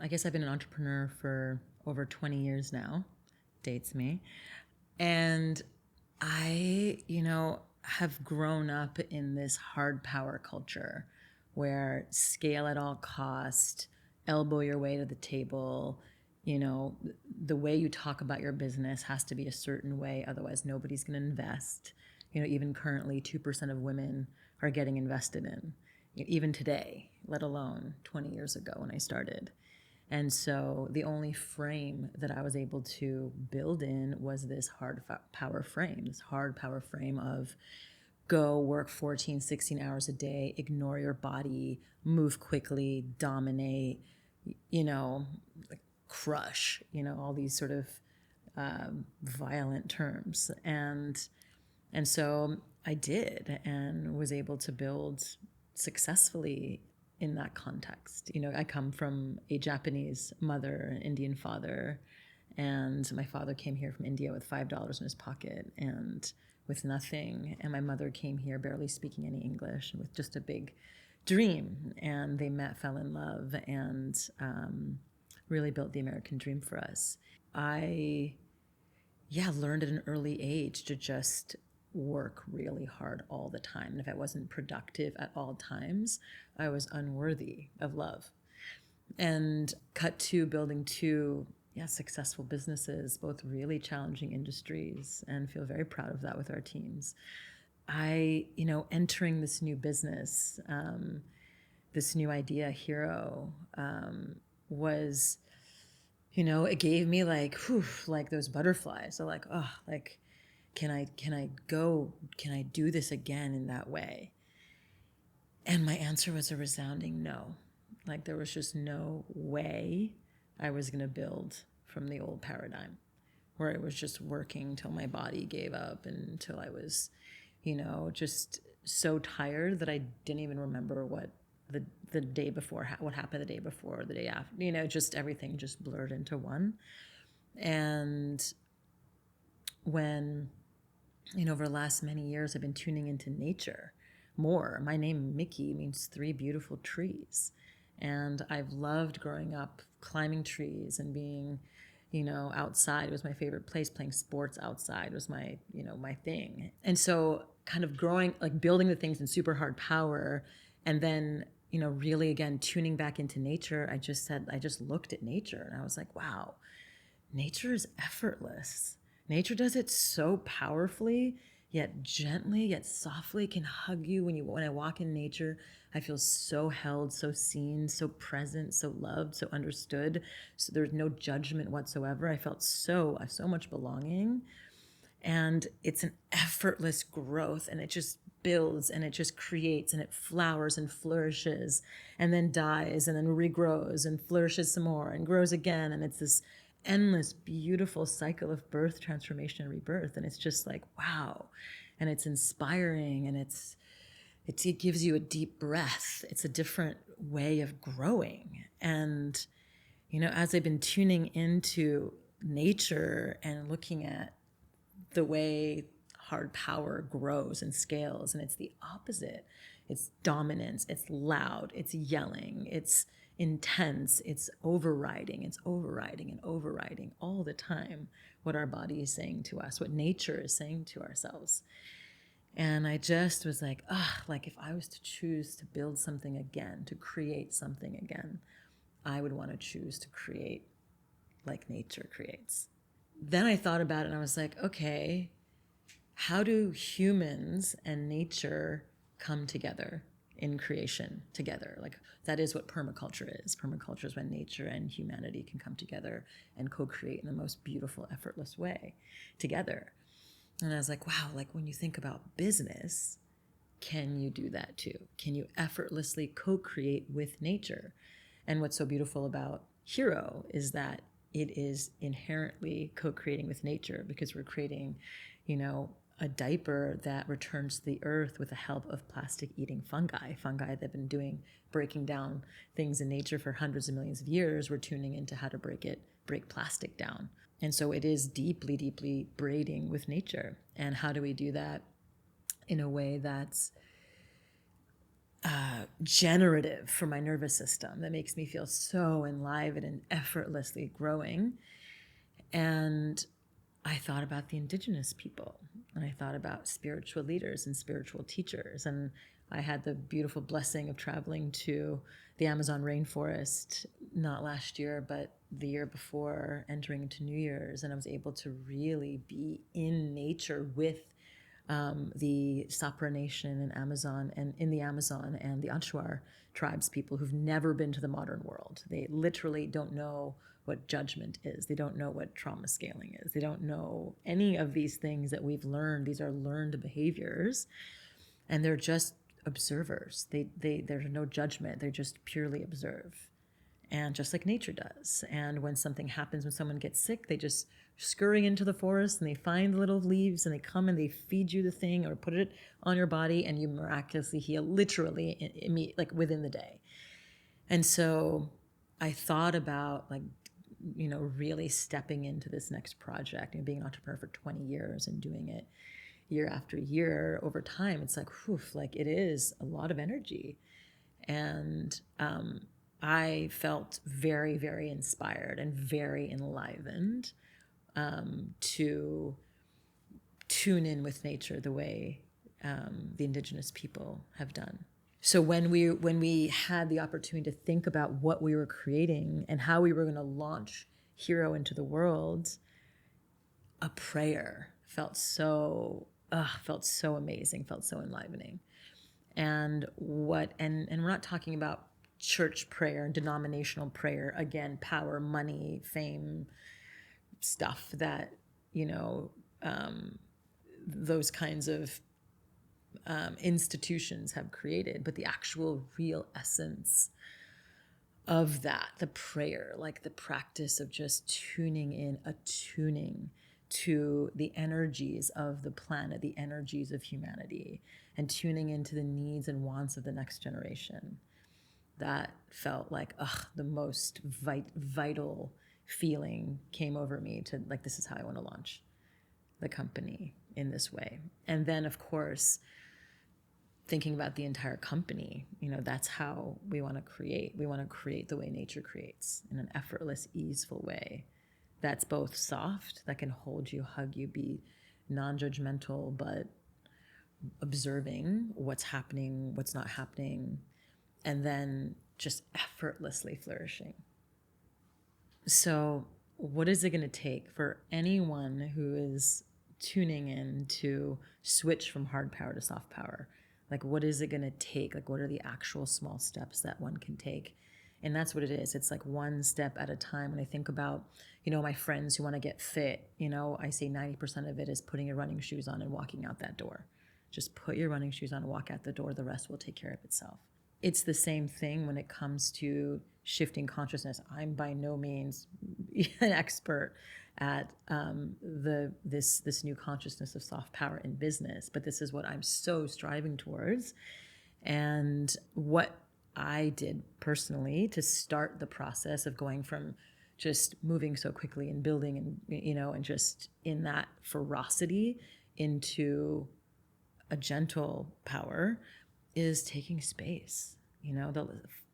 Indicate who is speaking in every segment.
Speaker 1: I guess I've been an entrepreneur for over 20 years now, dates me. And I have grown up in this hard power culture where scale at all cost, elbow your way to the table. The way you talk about your business has to be a certain way, otherwise nobody's going to invest. Even currently 2% of women are getting invested in, even today, let alone 20 years ago when I started. And so the only frame that I was able to build in was this hard power frame of go work 14, 16 hours a day, ignore your body, move quickly, dominate, you know, crush, all these sort of violent terms. And so I did and was able to build successfully in that context. I come from a Japanese mother, an Indian father, and my father came here from India with $5 in his pocket and with nothing. And my mother came here barely speaking any English with just a big dream. And they met, fell in love, and really built the American dream for us. I learned at an early age to just work really hard all the time. And if I wasn't productive at all times, I was unworthy of love. And cut to building two successful businesses, both really challenging industries, and feel very proud of that with our teams. Entering this new business, this new idea, Hero, was, it gave me like those butterflies. So can I do this again in that way? And my answer was a resounding no. There was just no way I was going to build from the old paradigm where I was just working till my body gave up and until I was, just so tired that I didn't even remember what the day before, what happened the day before, the day after, just everything just blurred into one. And when, over the last many years, I've been tuning into nature more. My name, Mickey, means 3 beautiful trees. And I've loved growing up climbing trees and being, outside. It was my favorite place. Playing sports outside was my thing. And so kind of growing, building the things in super hard power, and then, really again, tuning back into nature. I just looked at nature and I was like, wow, nature is effortless. Nature does it so powerfully, yet gently, yet softly, can hug you. When I walk in nature, I feel so held, so seen, so present, so loved, so understood. So there's no judgment whatsoever. I felt so much belonging. And it's an effortless growth, and it just builds and it just creates and it flowers and flourishes and then dies and then regrows and flourishes some more and grows again. And it's this endless, beautiful cycle of birth, transformation, and rebirth. And it's just like, wow. And it's inspiring, and it gives you a deep breath. It's a different way of growing. And, as I've been tuning into nature and looking at the way hard power grows and scales, and it's the opposite. It's dominance, it's loud, it's yelling, it's intense, it's overriding and overriding all the time what our body is saying to us, what nature is saying to ourselves. And I just was like, if I was to choose to build something again, to create something again, I would want to choose to create like nature creates. Then I thought about it and I was like, okay, how do humans and nature come together in creation together? That is what permaculture is. Permaculture is when nature and humanity can come together and co-create in the most beautiful, effortless way together. And I was like, wow, when you think about business, can you do that too? Can you effortlessly co-create with nature? And what's so beautiful about Hero is that it is inherently co-creating with nature, because we're creating, a diaper that returns to the earth with the help of plastic-eating fungi that have been breaking down things in nature for hundreds of millions of years. We're tuning into how to break plastic down. And so it is deeply, deeply braiding with nature. And how do we do that in a way that's generative for my nervous system that makes me feel so enlivened and effortlessly growing. And I thought about the indigenous people, and I thought about spiritual leaders and spiritual teachers. And I had the beautiful blessing of traveling to the Amazon rainforest, not last year, but the year before, entering into New Year's. And I was able to really be in nature with the Sapra Nation in Amazon and in the Amazon and the Achuar tribes people who've never been to the modern world. They literally don't know what judgment is. They don't know what trauma scaling is. They don't know any of these things that we've learned. These are learned behaviors, and they're just observers. There's no judgment. They just purely observe, and just like nature does. And when something happens, when someone gets sick, they just scurry into the forest and they find the little leaves and they come and they feed you the thing or put it on your body, and you miraculously heal, literally like within the day. And so I thought about really stepping into this next project, being an entrepreneur for 20 years and doing it year after year over time. It's like, whew, like it is a lot of energy. And I felt very, very inspired and very enlivened to tune in with nature the way the indigenous people have done. So when we had the opportunity to think about what we were creating and how we were going to launch Hero into the world, a prayer felt so amazing, felt so enlivening. And we're not talking about church prayer and denominational prayer, again, power, money, fame, stuff that those kinds of institutions have created, but the actual real essence of that, the prayer, like the practice of just attuning to the energies of the planet, the energies of humanity, and tuning into the needs and wants of the next generation. That felt like, the most vital feeling came over me to like, this is how I want to launch the company in this way. And then, of course, thinking about the entire company, that's how we want to create. We want to create the way nature creates, in an effortless, easeful way. That's both soft, that can hold you, hug you, be non-judgmental, but observing what's happening, what's not happening, and then just effortlessly flourishing. So what is it going to take for anyone who is tuning in to switch from hard power to soft power? Like, what is it going to take? Like, what are the actual small steps that one can take? And that's what it is. It's like one step at a time. When I think about, my friends who want to get fit, I say 90% of it is putting your running shoes on and walking out that door. Just put your running shoes on and walk out the door. The rest will take care of itself. It's the same thing when it comes to shifting consciousness. I'm by no means an expert at this new consciousness of soft power in business, but this is what I'm so striving towards. And what I did personally to start the process of going from just moving so quickly and building and just in that ferocity into a gentle power is taking space.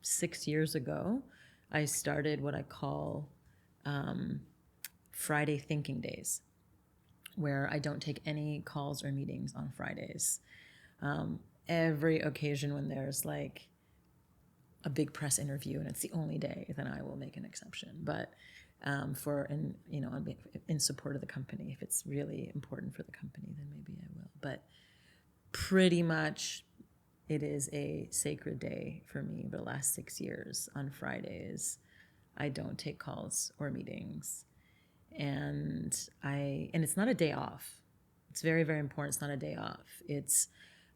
Speaker 1: 6 years ago, I started what I call Friday thinking days, where I don't take any calls or meetings on Fridays. Every occasion when there's like a big press interview and it's the only day, then I will make an exception. But in support of the company, if it's really important for the company, then maybe I will. But pretty much it is a sacred day for me. For the last 6 years, on Fridays, I don't take calls or meetings. And it's not a day off. It's very, very important. It's not a day off. It's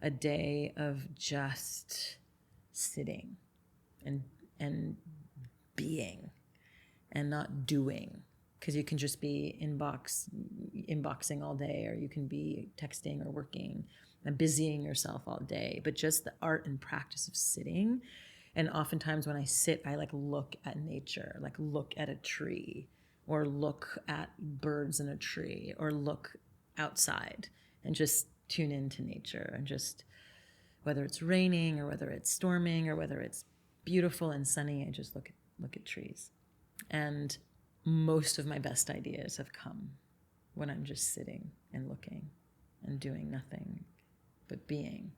Speaker 1: a day of just sitting and being and not doing. Because you can just be inboxing all day, or you can be texting or working and busying yourself all day. But just the art and practice of sitting. And oftentimes when I sit, I look at nature, look at a tree, or look at birds in a tree, or look outside and just tune into nature and just Whether it's raining or whether it's storming or whether it's beautiful and sunny, I just look at trees. And most of my best ideas have come when I'm just sitting and looking and doing nothing but being.